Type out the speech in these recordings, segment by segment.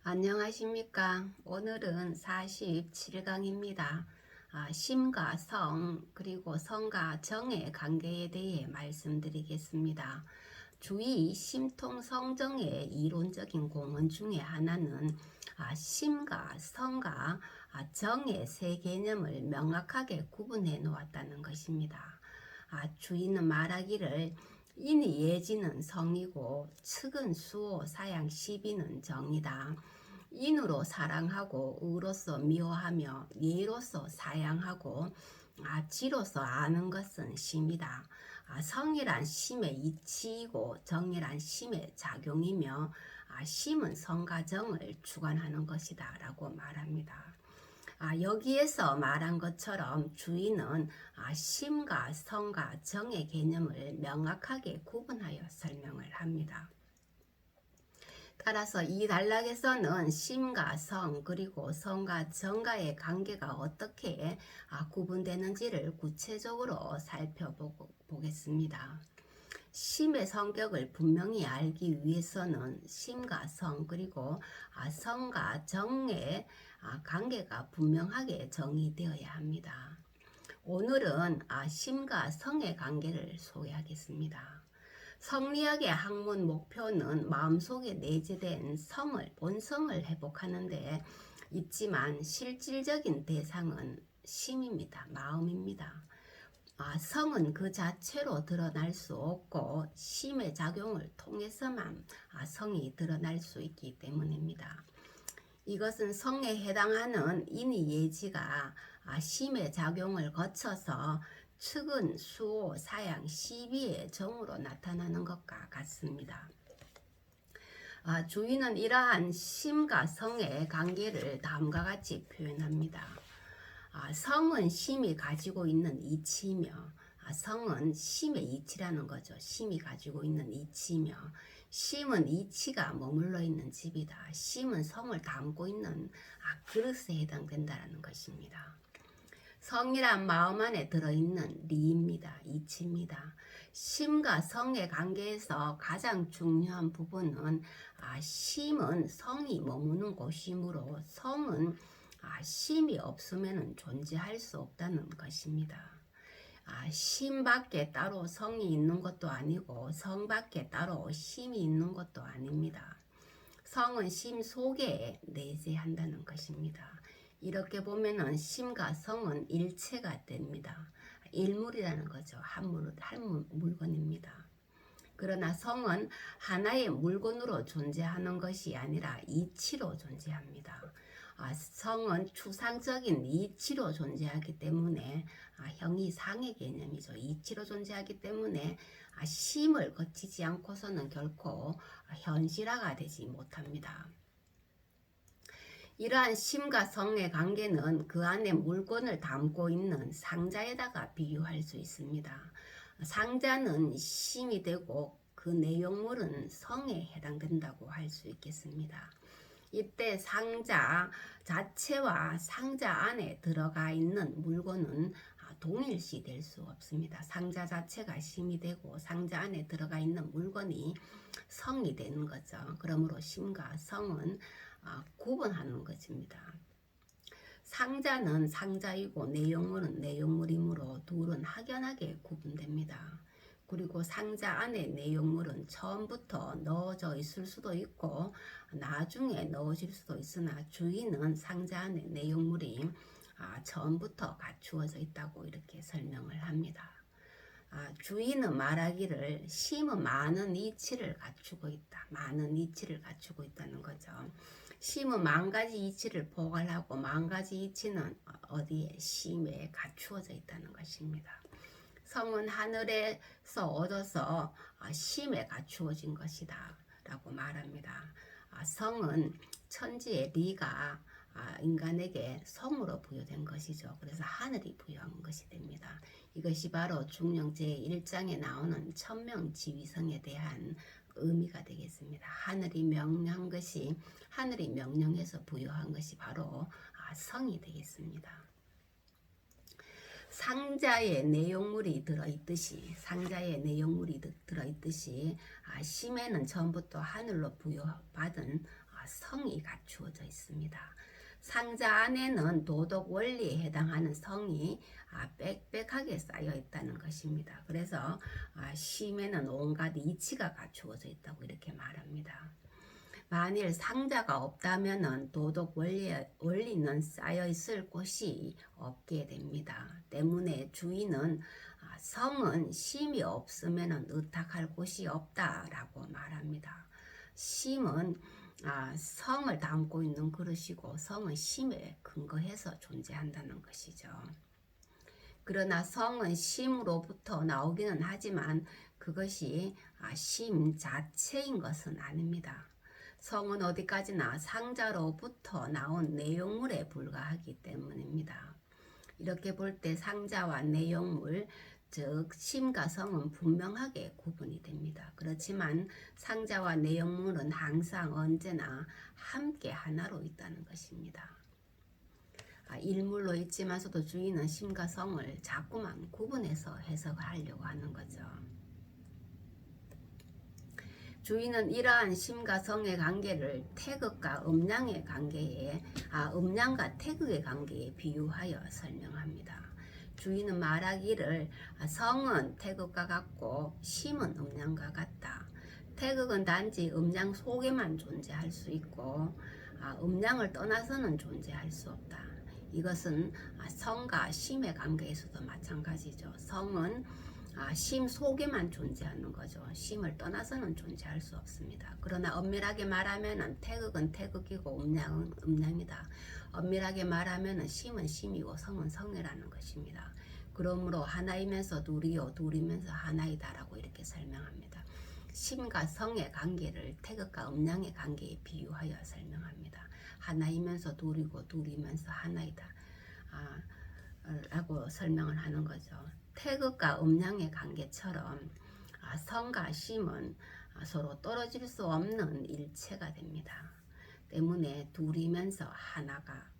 안녕하십니까. 오늘은 47강입니다. 심과 성 그리고 성과 정의 관계에 대해 말씀드리겠습니다. 주의 심통성정의 이론적인 공헌 중에 하나는 심과 성과 정의 세 개념을 명확하게 구분해 놓았다는 것입니다. 주의는 말하기를 인이 예지는 성이고 측은 수호 사양 시비는 정이다. 인으로 사랑하고 의로서 미워하며 예로서 사양하고 지로서 아는 것은 심이다. 성이란 심의 이치이고 정이란 심의 작용이며 심은 성과 정을 주관하는 것이다 라고 말합니다. 여기에서 말한 것처럼 주의는 심과 성과 정의 개념을 명확하게 구분하여 설명을 합니다. 따라서 이 단락에서는 심과 성 그리고 성과 정과의 관계가 어떻게 구분되는지를 구체적으로 살펴보겠습니다. 심의 성격을 분명히 알기 위해서는 심과 성 그리고 성과 정의 관계가 분명하게 정의되어야 합니다. 오늘은 심과 성의 관계를 소개하겠습니다. 성리학의 학문 목표는 마음속에 내재된 본성을 회복하는 데 있지만 실질적인 대상은 심입니다. 마음입니다. 성은 그 자체로 드러날 수 없고 심의 작용을 통해서만 성이 드러날 수 있기 때문입니다. 이것은 성에 해당하는 인의 예지가 심의 작용을 거쳐서 측은 수호 사양 시비의 정으로 나타나는 것과 같습니다. 주의는 이러한 심과 성의 관계를 다음과 같이 표현합니다. 성은 심이 가지고 있는 이치이며 성은 심의 이치라는 거죠. 심이 가지고 있는 이치이며 심은 이치가 머물러 있는 집이다. 심은 성을 담고 있는 그릇에 해당된다는 것입니다. 성이란 마음 안에 들어있는 리입니다. 이치입니다. 심과 성의 관계에서 가장 중요한 부분은 심은 성이 머무는 곳이므로 성은 심이 없으면 존재할 수 없다는 것입니다. 심 밖에 따로 성이 있는 것도 아니고 성 밖에 따로 심이 있는 것도 아닙니다. 성은 심 속에 내재한다는 것입니다. 이렇게 보면은 심과 성은 일체가 됩니다. 일물이라는 거죠. 한 물건입니다. 그러나 성은 하나의 물건으로 존재하는 것이 아니라 이치로 존재합니다. 성은 추상적인 이치로 존재하기 때문에 형이 상의 개념이죠. 이치로 존재하기 때문에 심을 거치지 않고서는 결코 현실화가 되지 못합니다. 이러한 심과 성의 관계는 그 안에 물건을 담고 있는 상자에다가 비유할 수 있습니다. 상자는 심이 되고 그 내용물은 성에 해당된다고 할 수 있겠습니다. 이때 상자 자체와 상자 안에 들어가 있는 물건은 동일시 될 수 없습니다. 상자 자체가 심이 되고 상자 안에 들어가 있는 물건이 성이 되는 거죠. 그러므로 심과 성은 구분하는 것입니다. 상자는 상자이고 내용물은 내용물이므로 둘은 확연하게 구분됩니다. 그리고 상자 안에 내용물은 처음부터 넣어져 있을 수도 있고 나중에 넣어질 수도 있으나 주인은 상자 안에 내용물이 처음부터 갖추어져 있다고 이렇게 설명을 합니다. 주인은 말하기를 심은 많은 이치를 갖추고 있다. 많은 이치를 갖추고 있다는 거죠. 심은 만 가지 이치를 포괄하고 만 가지 이치는 어디에 심에 갖추어져 있다는 것입니다. 성은 하늘에서 얻어서 심에 갖추어진 것이다 라고 말합니다. 성은 천지의 리가 인간에게 성으로 부여된 것이죠. 그래서 하늘이 부여한 것이 됩니다. 이것이 바로 중령 제1장에 나오는 천명지위성에 대한 의미가 되겠습니다. 하늘이 명령해서 부여한 것이 바로 성이 되겠습니다. 상자에 내용물이 들어있듯이 심에는 처음부터 하늘로 부여받은 성이 갖추어져 있습니다. 상자 안에는 도덕 원리에 해당하는 성이 빽빽하게 쌓여 있다는 것입니다. 그래서 심에는 온갖 이치가 갖추어져 있다고 이렇게 말합니다. 만일 상자가 없다면 도덕 원리는 쌓여 있을 곳이 없게 됩니다. 때문에 주인은 성은 심이 없으면 의탁할 곳이 없다라고 말합니다. 심은 성을 담고 있는 그릇이고 성은 심에 근거해서 존재한다는 것이죠. 그러나 성은 심으로부터 나오기는 하지만 그것이 심 자체인 것은 아닙니다. 성은 어디까지나 상자로부터 나온 내용물에 불과하기 때문입니다. 이렇게 볼 때 상자와 내용물, 즉 심과 성은 분명하게 구분이 됩니다. 그렇지만 상자와 내용물은 항상 언제나 함께 하나로 있다는 것입니다. 일물로 있지만서도 주인은 심과 성을 자꾸만 구분해서 해석하려고 하는 거죠. 주인은 이러한 심과 성의 관계를 태극과 음양의 관계에, 음양과 태극의 관계에 비유하여 설명합니다. 주인은 말하기를 성은 태극과 같고 심은 음양과 같다. 태극은 단지 음양 속에만 존재할 수 있고 음양을 떠나서는 존재할 수 없다. 이것은 성과 심의 관계에서도 마찬가지죠. 성은 심 속에만 존재하는 거죠. 심을 떠나서는 존재할 수 없습니다. 그러나 엄밀하게 말하면 태극은 태극이고 음양은 음양이다. 엄밀하게 말하면 심은 심이고 성은 성이라는 것입니다. 그러므로 하나이면서 둘이요 둘이면서 하나이다라고 이렇게 설명합니다. 심과 성의 관계를 태극과 음양의 관계에 비유하여 설명합니다. 하나이면서 둘이고 둘이면서 하나이다 라고 설명을 하는 거죠. 태극과 음양의 관계처럼 성과 심은 서로 떨어질 수 없는 일체가 됩니다. 때문에 둘이면서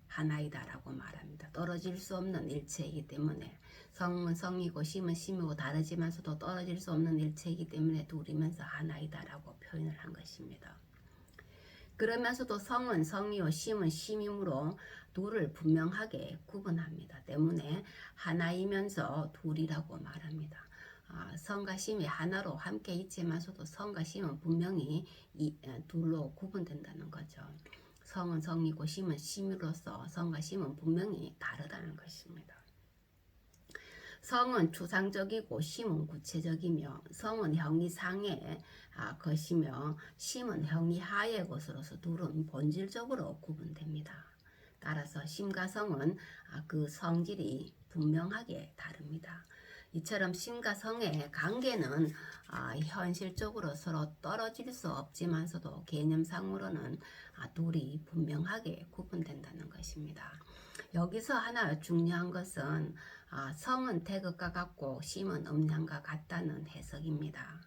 하나이다라고 말합니다. 떨어질 수 없는 일체이기 때문에 성은 성이고 심은 심이고 다르지만서도 떨어질 수 없는 일체이기 때문에 둘이면서 하나이다라고 표현을 한 것입니다. 그러면서도 성은 성이요 심은 심이므로 둘을 분명하게 구분합니다. 때문에 하나이면서 둘이라고 말합니다. 성과 심이 하나로 함께 있지만서도 성과 심은 분명히 둘로 구분된다는 거죠. 성은 성이고 심은 심으로서 성과 심은 분명히 다르다는 것입니다. 성은 추상적이고 심은 구체적이며 성은 형이 상의 것이며 심은 형이 하의 것으로서 둘은 본질적으로 구분됩니다. 따라서 심과 성은 그 성질이 분명하게 다릅니다. 이처럼 심과 성의 관계는 현실적으로 서로 떨어질 수 없지만서도 개념상으로는 둘이 분명하게 구분된다는 것입니다. 여기서 하나 중요한 것은 성은 태극과 같고 심은 음양과 같다는 해석입니다.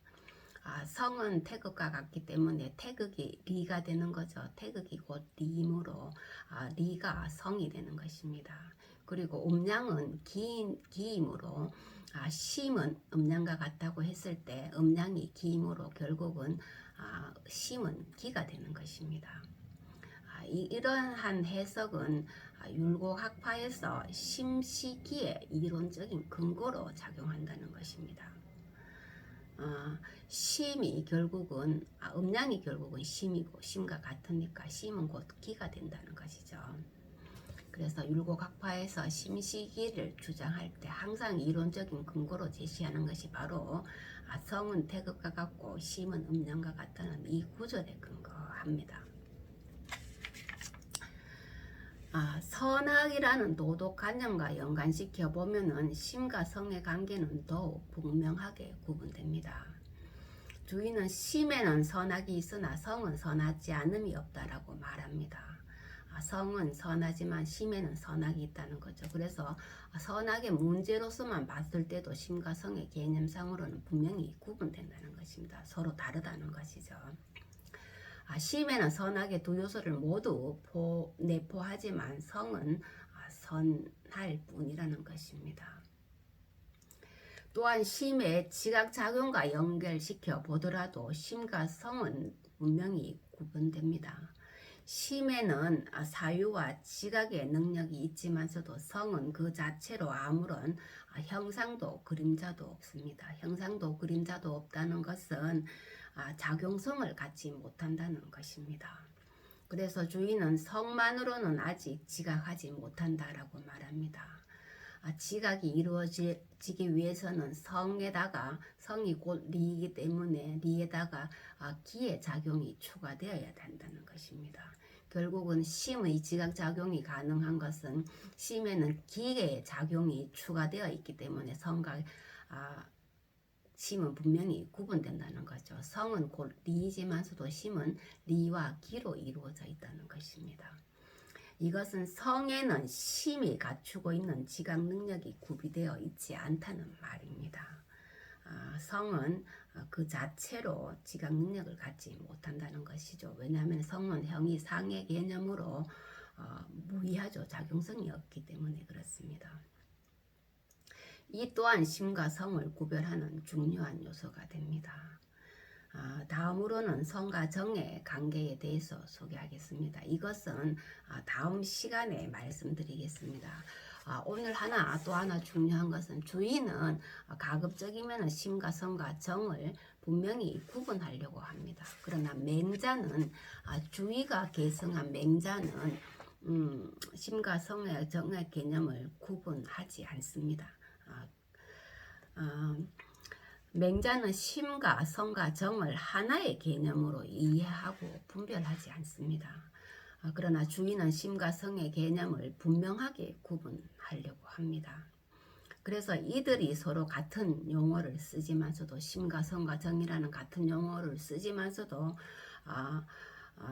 성은 태극과 같기 때문에 태극이 리가 되는 거죠. 태극이 곧 리이므로 리가 성이 되는 것입니다. 그리고 음양은 기이므로 심은 음양과 같다고 했을 때 음양이 기이므로 결국은 심은 기가 되는 것입니다. 이러한 해석은 율곡학파에서 심시기의 이론적인 근거로 작용한다는 것입니다. 심이 결국은 음양이 결국은 심이고 심과 같으니까 심은 곧 기가 된다는 것이죠. 그래서 율곡학파에서 심시기를 주장할 때 항상 이론적인 근거로 제시하는 것이 바로 성은 태극과 같고 심은 음양과 같다는 이 구절에 근거합니다. 선악이라는 도덕관념과 연관시켜 보면은 심과 성의 관계는 더욱 분명하게 구분됩니다. 주인은 심에는 선악이 있으나 성은 선하지 않음이 없다라고 말합니다. 성은 선하지만 심에는 선악이 있다는 거죠. 그래서 선악의 문제로서만 봤을 때도 심과 성의 개념상으로는 분명히 구분된다는 것입니다. 서로 다르다는 것이죠. 심에는 선악의 두 요소를 모두 내포하지만 성은 선할 뿐이라는 것입니다. 또한 심의 지각작용과 연결시켜 보더라도 심과 성은 분명히 구분됩니다. 심에는 사유와 지각의 능력이 있지만서도 성은 그 자체로 아무런 형상도 그림자도 없습니다. 형상도 그림자도 없다는 것은 작용성을 갖지 못한다는 것입니다. 그래서 주인은 성만으로는 아직 지각하지 못한다라고 말합니다. 지각이 이루어지기 위해서는 성이 곧 리이기 때문에 리에다가 기의 작용이 추가되어야 된다는 것입니다. 결국은 심의 지각작용이 가능한 것은 심에는 기의 작용이 추가되어 있기 때문에 성과 심은 분명히 구분된다는 거죠. 성은 곧 리이지만서도 심은 리와 기로 이루어져 있다는 것입니다. 이것은 성에는 심이 갖추고 있는 지각 능력이 구비되어 있지 않다는 말입니다. 성은 그 자체로 지각 능력을 갖지 못한다는 것이죠. 왜냐하면 성은 형이 상의 개념으로 무의하죠. 작용성이 없기 때문에 그렇습니다. 이 또한 심과 성을 구별하는 중요한 요소가 됩니다. 다음으로는 성과 정의 관계에 대해서 소개하겠습니다. 이것은 다음 시간에 말씀드리겠습니다. 오늘 또 하나 중요한 것은 주의는 가급적이면 심과 성과 정을 분명히 구분하려고 합니다. 그러나 맹자는 주의가 계승한 맹자는 심과 성의 정의 개념을 구분하지 않습니다. 맹자는 심과 성과 정을 하나의 개념으로 이해하고 분별하지 않습니다. 그러나 주의는 심과 성의 개념을 분명하게 구분하려고 합니다. 그래서 이들이 서로 같은 용어를 쓰지만서도 심과 성과 정이라는 같은 용어를 쓰지만서도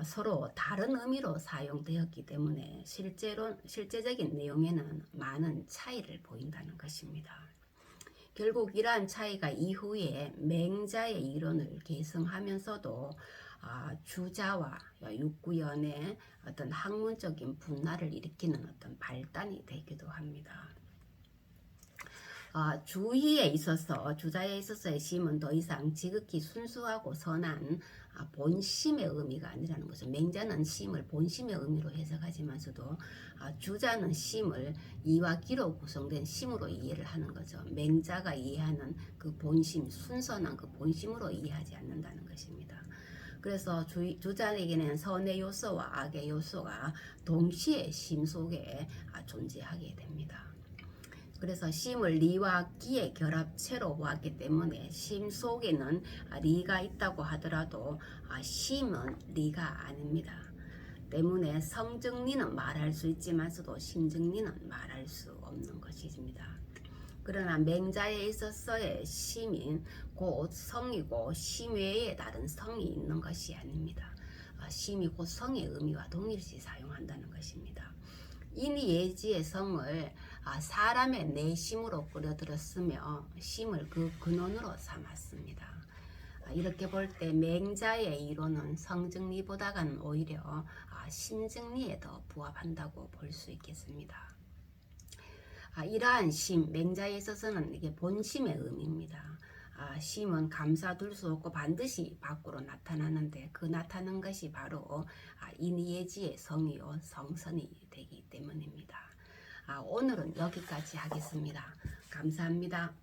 서로 다른 의미로 사용되었기 때문에 실제적인 내용에는 많은 차이를 보인다는 것입니다. 결국 이러한 차이가 이후에 맹자의 이론을 계승하면서도 주자와 육구연의 어떤 학문적인 분화를 일으키는 어떤 발단이 되기도 합니다. 주자에 있어서의 심은 더 이상 지극히 순수하고 선한 본심의 의미가 아니라는 것은 맹자는 심을 본심의 의미로 해석하지만서도 주자는 심을 이와 기로 구성된 심으로 이해를 하는 거죠. 맹자가 이해하는 그 본심, 순선한 그 본심으로 이해하지 않는다는 것입니다. 그래서 주자에게는 선의 요소와 악의 요소가 동시에 심 속에 존재하게 됩니다. 그래서 심을 리와 기의 결합체로 보았기 때문에 심 속에는 리가 있다고 하더라도 심은 리가 아닙니다. 때문에 성정리는 말할 수 있지만서도 심정리는 말할 수 없는 것입니다. 그러나 맹자에 있어서의 심인 곧 성이고 심 외에 다른 성이 있는 것이 아닙니다. 심이 곧 성의 의미와 동일시 사용한다는 것입니다. 인이예지의 성을 사람의 내심으로 끌어들였으며 심을 그 근원으로 삼았습니다. 이렇게 볼 때 맹자의 이론은 성정리보다는 오히려 심정리에 더 부합한다고 볼 수 있겠습니다. 이러한 심, 맹자에 있어서는 이게 본심의 의미입니다. 심은 감사둘 수 없고 반드시 밖으로 나타나는데 그 나타나는 것이 바로 인이예지의 성이요 성선이 되기 때문입니다. 오늘은 여기까지 하겠습니다. 감사합니다.